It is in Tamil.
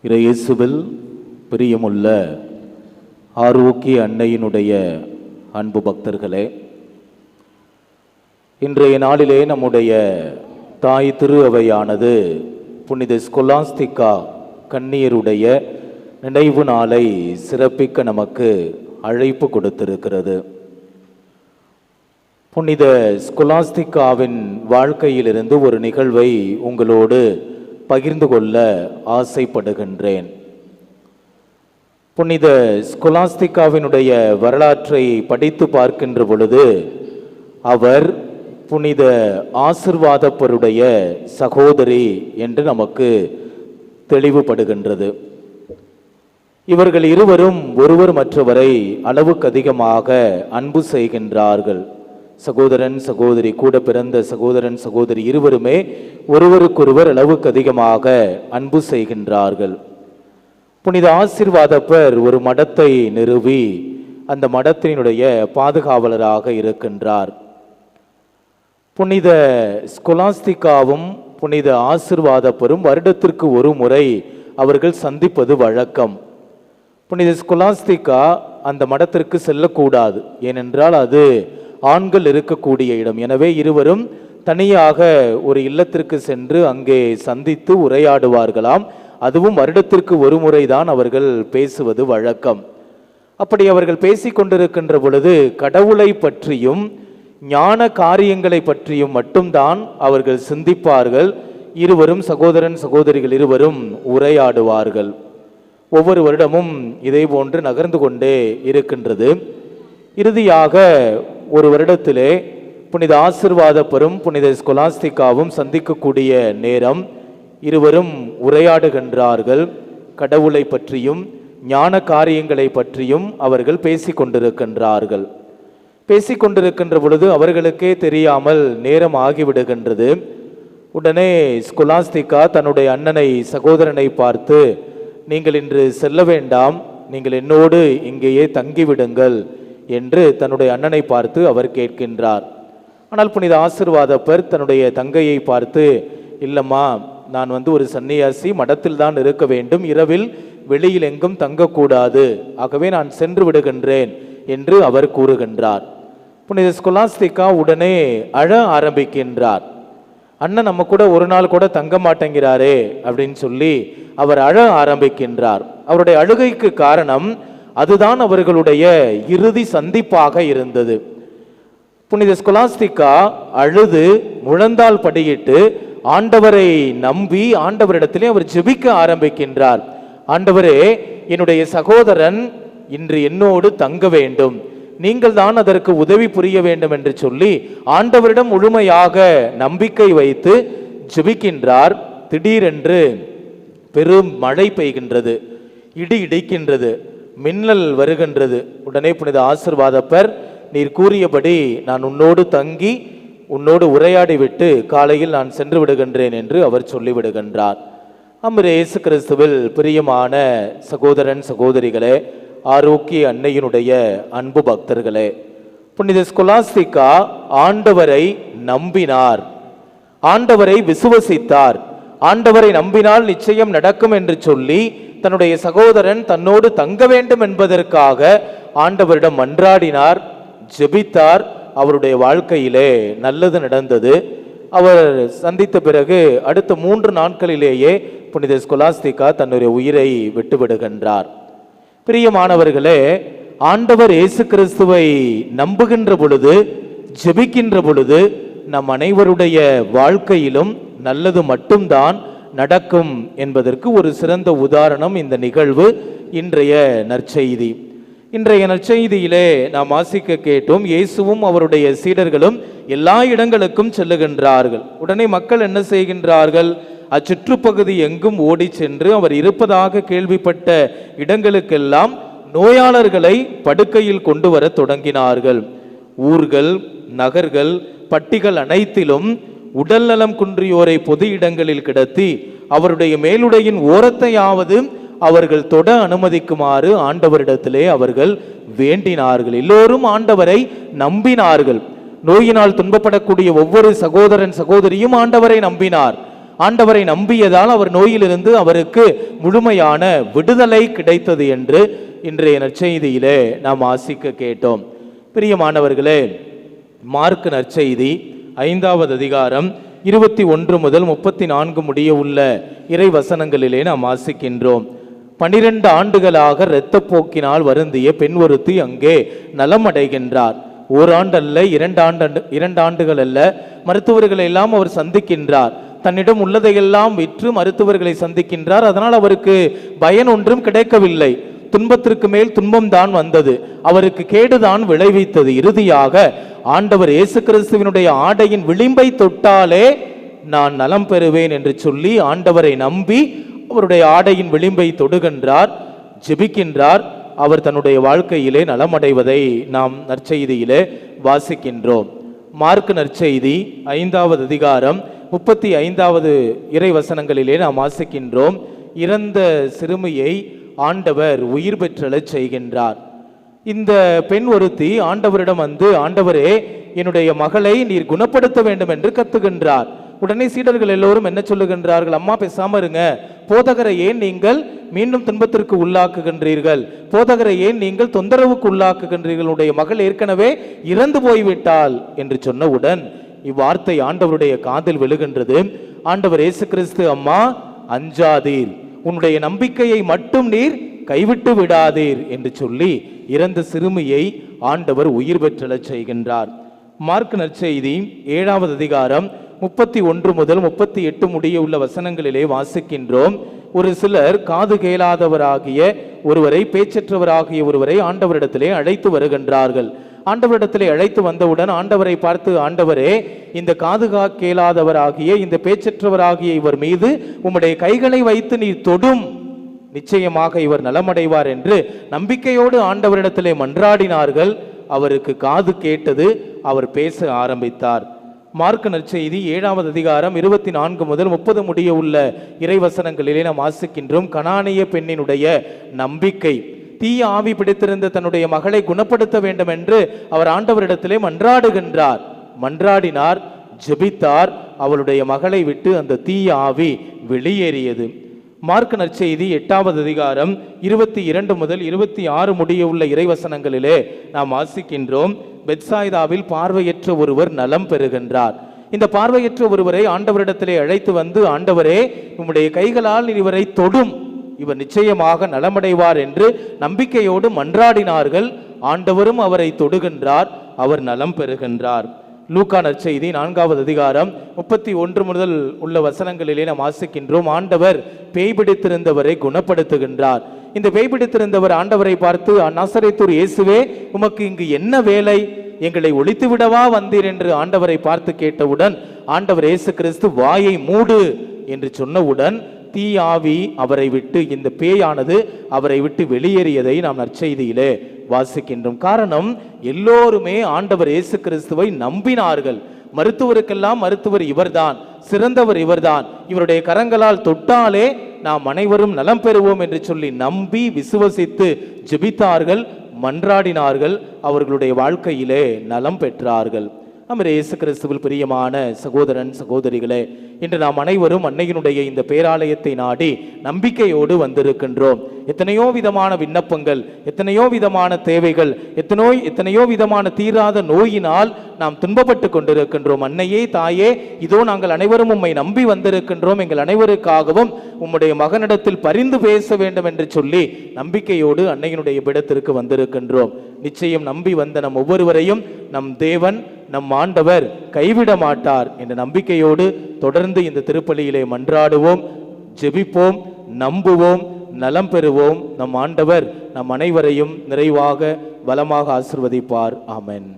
இயேசுவில் பிரியமுள்ள ஆரோக்கிய அன்னையினுடைய அன்பு பக்தர்களே, இன்றைய நாளிலே நம்முடைய தாய் திரு அவையானது புனித ஸ்கொலாஸ்திகா கன்னியருடைய நினைவு நாளை சிறப்பிக்க நமக்கு அழைப்பு கொடுத்திருக்கிறது. புனித ஸ்கொலாஸ்திகாவின் வாழ்க்கையிலிருந்து ஒரு நிகழ்வை உங்களோடு பகிர்ந்து கொள்ள ஆசைப்படுகின்றேன். புனித ஸ்கொலாஸ்திகாவினுடைய வரலாற்றை படித்து பார்க்கின்ற பொழுது அவர் புனித ஆசிர்வாதப்பருடைய சகோதரி என்று நமக்கு தெளிவுபடுகின்றது. இவர்கள் இருவரும் ஒருவர் மற்றவரை அளவுக்கு அதிகமாக அன்பு செய்கின்றார்கள். சகோதரன் சகோதரி, கூட பிறந்த சகோதரன் சகோதரி இருவருமே ஒருவருக்கொருவர் அளவுக்கு அதிகமாக அன்பு செய்கின்றார்கள். புனித ஆசிர்வாதப்பர் ஒரு மடத்தை நிறுவி அந்த மடத்தினுடைய பாதுகாவலராக இருக்கின்றார். புனித ஸ்கொலாஸ்திகாவும் புனித ஆசிர்வாதப்பரும் வருடத்திற்கு ஒரு முறை அவர்கள் சந்திப்பது வழக்கம். புனித ஸ்கொலாஸ்திகா அந்த மடத்திற்கு செல்லக்கூடாது, ஏனென்றால் அது ஆண்கள் இருக்கக்கூடிய இடம். எனவே இருவரும் தனியாக ஒரு இல்லத்திற்கு சென்று அங்கே சந்தித்து உரையாடுவார்களாம். அதுவும் வருடத்திற்கு ஒரு முறைதான் அவர்கள் பேசுவது வழக்கம். அப்படி அவர்கள் பேசிக்கொண்டிருக்கின்ற பொழுது கடவுளை பற்றியும் ஞான காரியங்களை பற்றியும் மட்டும்தான் அவர்கள் சிந்திப்பார்கள். இருவரும் சகோதரன் சகோதரிகள் இருவரும் உரையாடுவார்கள். ஒவ்வொரு வருடமும் இதே போன்று நகர்ந்து கொண்டே இருக்கின்றது. இறுதியாக ஒரு வருடத்திலே புனித ஆசிர்வாதப்பரும் புனித ஸ்கொலாஸ்திகாவும் சந்திக்கக்கூடிய நேரம் இருவரும் உரையாடுகின்றார்கள். கடவுளை பற்றியும் ஞான காரியங்களை பற்றியும் அவர்கள் பேசிக்கொண்டிருக்கின்றார்கள். பேசிக்கொண்டிருக்கின்ற பொழுது அவர்களுக்கே தெரியாமல் நேரம் ஆகிவிடுகின்றது. உடனே ஸ்கொலாஸ்திகா தன்னுடைய அண்ணனை சகோதரனை பார்த்து, நீங்கள் இன்று செல்ல வேண்டாம், நீங்கள் என்னோடு இங்கேயே தங்கிவிடுங்கள் என்று தன்னுடைய அண்ணனை பார்த்து அவர் கேட்கின்றார். ஆனால் புனித ஆசிர்வாதப்பர் தன்னுடைய தங்கையை பார்த்து, இல்லம்மா, நான் ஒரு சன்னியாசி, மடத்தில் தான் இருக்க வேண்டும், இரவில் வெளியில் எங்கும் தங்கக்கூடாது, ஆகவே நான் சென்று விடுகின்றேன் என்று அவர் கூறுகின்றார். புனித ஸ்கொலாஸ்திகா உடனே அழ ஆரம்பிக்கின்றார். அண்ணன் நம்ம கூட ஒரு நாள் கூட தங்க மாட்டேங்கிறாரே அப்படின்னு சொல்லி அவர் அழ ஆரம்பிக்கின்றார். அவருடைய அழுகைக்கு காரணம் அதுதான் அவர்களுடைய இறுதி சந்திப்பாக இருந்தது. புனித ஸ்கொலாஸ்திகா அழுது முழந்தால் படியிட்டு ஆண்டவரை நம்பி ஆண்டவரிடத்திலே அவர் ஜெபிக்க ஆரம்பிக்கின்றார். ஆண்டவரே, என்னுடைய சகோதரன் இன்று என்னோடு தங்க வேண்டும், நீங்கள் தான் அதற்கு உதவி புரிய வேண்டும் என்று சொல்லி ஆண்டவரிடம் முழுமையாக நம்பிக்கை வைத்து ஜெபிக்கின்றார். திடீரென்று பெரும் மழை பெய்கின்றது, இடி இடிக்கின்றது, மின்னல் வருகின்றது. உடனே புனித ஆசிர்வாதப்பர், நீர் கூறியபடி நான் உன்னோடு தங்கி உன்னோடு உரையாடிவிட்டு காலையில் நான் சென்று விடுகின்றேன் என்று அவர் சொல்லிவிடுகின்றார். அம்மே இயேசு கிறிஸ்துவில் பிரியமான சகோதரன் சகோதரிகளே, ஆரோக்கிய அன்னையினுடைய அன்பு பக்தர்களே, புனித ஸ்கொலாஸ்திகா ஆண்டவரை நம்பினார், ஆண்டவரை விசுவசித்தார். ஆண்டவரை நம்பினால் நிச்சயம் நடக்கும் என்று சொல்லி தன்னுடைய சகோதரன் தன்னோடு தங்க வேண்டும் என்பதற்காக ஆண்டவரிடம் மன்றாடினார், ஜெபித்தார். அவருடைய வாழ்க்கையிலே நல்லது நடந்தது. அவர் சந்தித்த பிறகு அடுத்த 3 நாட்களிலேயே புனித ஸ்கொலாஸ்திகா தன்னுடைய உயிரை விட்டுவிடுகின்றார். பிரியமானவர்களே, ஆண்டவர் இயேசு கிறிஸ்துவை நம்புகின்ற பொழுது, ஜெபிக்கின்ற பொழுது நம் அனைவருடைய வாழ்க்கையிலும் நல்லது மட்டும்தான் நடக்கும் என்பதற்கு ஒரு சிறந்த உதாரணம் இந்த நிகழ்வு, இன்றைய நற்செய்தி. இன்றைய நற்செய்தியிலே நாம் வாசிக்க கேட்டோம், இயேசுவும் அவருடைய சீடர்களும் எல்லா இடங்களுக்கும் செல்லுகின்றார்கள். உடனே மக்கள் என்ன செய்கின்றார்கள்? அச்சுற்றுப்பகுதி எங்கும் ஓடி சென்று அவர் இருப்பதாக கேள்விப்பட்ட இடங்களுக்கெல்லாம் நோயாளர்களை படுக்கையில் கொண்டு வர தொடங்கினார்கள். ஊர்கள், நகர்கள், பட்டிகள் அனைத்திலும் உடல் நலம் குன்றியோரை பொது இடங்களில் கிடத்தி அவருடைய மேலுடையின் ஓரத்தையாவது அவர்கள் தொட அனுமதிக்குமாறு ஆண்டவரிடத்திலே அவர்கள் வேண்டினார்கள். எல்லோரும் ஆண்டவரை நம்பினார்கள். நோயினால் துன்பப்படக்கூடிய ஒவ்வொரு சகோதரன் சகோதரியும் ஆண்டவரை நம்பினார். ஆண்டவரை நம்பியதால் அவர் நோயிலிருந்து அவருக்கு முழுமையான விடுதலை கிடைத்தது என்று இன்றைய நற்செய்தியிலே நாம் வாசிக்க கேட்டோம். பிரியமானவர்களே, மார்க் நற்செய்தி 5வது அதிகாரம் 21 முதல் 34 முடிய உள்ள இறை வசனங்களிலே நாம் வாசிக்கின்றோம். 12 ஆண்டுகளாக இரத்தப்போக்கினால் வருந்திய பெண் ஒருத்தி அங்கே நலமடைகின்றார். ஓராண்டு அல்ல, 2 ஆண்டுகள் அல்ல, மருத்துவர்களை எல்லாம் அவர் சந்திக்கின்றார். தன்னிடம் உள்ளதையெல்லாம் விற்று மருத்துவர்களை சந்திக்கின்றார். அதனால் அவருக்கு பயன் ஒன்றும் கிடைக்கவில்லை. துன்பத்திற்கு மேல் துன்பம் தான் வந்தது, அவருக்கு கேடுதான் விளைவித்தது. இறுதியாக ஆண்டவர் இயேசு கிறிஸ்துவினுடைய ஆடையின் விளிம்பை தொட்டாலே நான் நலம் பெறுவேன் என்று சொல்லி ஆண்டவரை நம்பி அவருடைய ஆடையின் விளிம்பை தொடுகின்றார், ஜெபிக்கின்றார். அவர் தன்னுடைய வாழ்க்கையிலே நலமடைவதை நாம் நற்செய்தியிலே வாசிக்கின்றோம். மார்க் நற்செய்தி 5வது அதிகாரம் 35வது இறை வசனங்களிலே நாம் வாசிக்கின்றோம். இறந்த சிறுமியை ஆண்டவர் உயிர் பெற்றெழச் செய்கின்றார். இந்த பெண் ஒருத்தி ஆண்டவரிடம் வந்து, ஆண்டவரே, என்னுடைய மகளை நீர் குணப்படுத்த வேண்டும் என்று கத்துகின்றார். உடனே சீடர்கள் எல்லோரும் என்ன சொல்லுகின்றார்கள்? அம்மா பேசாம இருங்க, போதகரை ஏன் நீங்கள் மீண்டும் துன்பத்திற்கு உள்ளாக்குகின்றீர்கள்? போதகரை ஏன் நீங்கள் தொந்தரவுக்கு உள்ளாக்குகின்றீர்கள்? உடைய மகள் ஏற்கனவே இறந்து போய்விட்டாள் என்று சொன்னவுடன் இவ்வார்த்தை ஆண்டவருடைய காதில் விழுகின்றது. ஆண்டவர் இயேசு கிறிஸ்து, அம்மா அஞ்சாதீர், உன்னுடைய நம்பிக்கையை மட்டும் நீர் கைவிட்டு விடாதீர் என்று சொல்லி இறந்த சிறுமியை ஆண்டவர் உயிர் பெற்றெழச் செய்கின்றார். மார்க் நற்செய்தி 7வது அதிகாரம் 31 முதல் 38 முடிய உள்ள வசனங்களிலே வாசிக்கின்றோம். ஒரு சிலர் காது கேளாதவராகிய ஒருவரை, பேச்சற்றவராகிய ஒருவரை ஆண்டவரிடத்திலே அழைத்து வருகின்றார்கள். ஆண்டவரிடத்திலே அழைத்து வந்தவுடன் ஆண்டவரை பார்த்து, ஆண்டவரே, இந்த காது கேளாதவராகிய இந்த பேச்சற்றவராகிய இவர் மீது உம்முடைய கைகளை வைத்து நீர் தொடும், நிச்சயமாக இவர் நலமடைவார் என்று நம்பிக்கையோடு ஆண்டவரிடத்திலே மன்றாடினார்கள். அவருக்கு காது கேட்டது, அவர் பேச ஆரம்பித்தார். மார்க் நற்செய்தி 7வது அதிகாரம் 24 முதல் 30 முடிய உள்ள இறைவசனங்களிலே நாம் வாசிக்கின்றோம். கனானிய பெண்ணினுடைய நம்பிக்கை. தீய ஆவி பிடித்திருந்த தன்னுடைய மகளை குணப்படுத்த வேண்டும் என்று அவர் ஆண்டவரிடத்திலே மன்றாடினார், ஜெபித்தார். அவளுடைய மகளை விட்டு அந்த தீய ஆவி வெளியேறியது. மார்க் நற்செய்தி 8வது அதிகாரம் 22 முதல் 26 முடிய உள்ள இறைவசனங்களிலே நாம் வாசிக்கின்றோம். பெத்சாய்தாவில் பார்வையற்ற ஒருவர் நலம் பெறுகின்றார். இந்த பார்வையற்ற ஒருவரை ஆண்டவரிடத்திலே அழைத்து வந்து, ஆண்டவரே, உம்முடைய கைகளால் இவரை தொடும், இவர் நிச்சயமாக நலமடைவார் என்று நம்பிக்கையோடு மன்றாடினார்கள். ஆண்டவரும் அவரை தொடுகின்றார், அவர் நலம் பெறுகின்றார். லூக்கா நற்செய்தி 4வது அதிகாரம் 31 முதல் உள்ள வசனங்களிலே நாம் வாசிக்கின்றோம். ஆண்டவர் பேய் பிடித்திருந்தவரை குணப்படுத்துகின்றார். இந்த பேய் பிடித்திருந்தவர் ஆண்டவரை பார்த்து, நாசரேத்தூர் இயேசுவே, உமக்கு இங்கு என்ன வேலை? எங்களை ஒழித்து விடவா வந்தீர் என்று ஆண்டவரை பார்த்து கேட்டவுடன் ஆண்டவர் இயேசு கிறிஸ்து வாயை மூடு என்று சொன்னவுடன் தீயாவி அவரை விட்டு, இந்த பேயானது அவரை விட்டு வெளியேறியதை நாம் நற்செய்தியிலே வாசிக்கின்றோம். காரணம், எல்லோருமே ஆண்டவர் இயேசு கிறிஸ்துவை நம்பினார்கள். மருத்துவருக்கெல்லாம் மருத்துவர் இவர்தான், சிறந்தவர் இவர்தான், இவருடைய கரங்களால் தொட்டாலே நாம் அனைவரும் நலம் பெறுவோம் என்று சொல்லி நம்பி விசுவசித்து ஜெபித்தார்கள், மன்றாடினார்கள். அவர்களுடைய வாழ்க்கையிலே நலம் பெற்றார்கள். நம்ம இயேசு கிறிஸ்துவில் பிரியமான சகோதரன் சகோதரிகளே, இன்று நாம் அனைவரும் அன்னையினுடைய இந்த பேராலயத்தை நாடி நம்பிக்கையோடு வந்திருக்கின்றோம். எத்தனையோ விதமான விண்ணப்பங்கள், எத்தனையோ விதமான தேவைகள், எத்தனையோ விதமான தீராத நோயினால் நாம் துன்பப்பட்டு கொண்டிருக்கின்றோம். அன்னையே, தாயே, இதோ நாங்கள் அனைவரும் உம்மை நம்பி வந்திருக்கின்றோம். எங்கள் அனைவருக்காகவும் உம்முடைய மகனிடத்தில் பரிந்து பேச வேண்டும் என்று சொல்லி நம்பிக்கையோடு அன்னையினுடைய பிடத்திற்கு வந்திருக்கின்றோம். நிச்சயம் நம்பி வந்த நம் ஒவ்வொருவரையும் நம் தேவன், நம் ஆண்டவர் கைவிட மாட்டார் என்ற நம்பிக்கையோடு தொடர்ந்து இந்த திருப்பலியிலே மன்றாடுவோம், ஜெபிப்போம், நம்புவோம், நலம் பெறுவோம். நம் ஆண்டவர் நம் அனைவரையும் நிறைவாக வளமாக ஆசிர்வதிப்பார். ஆமென்.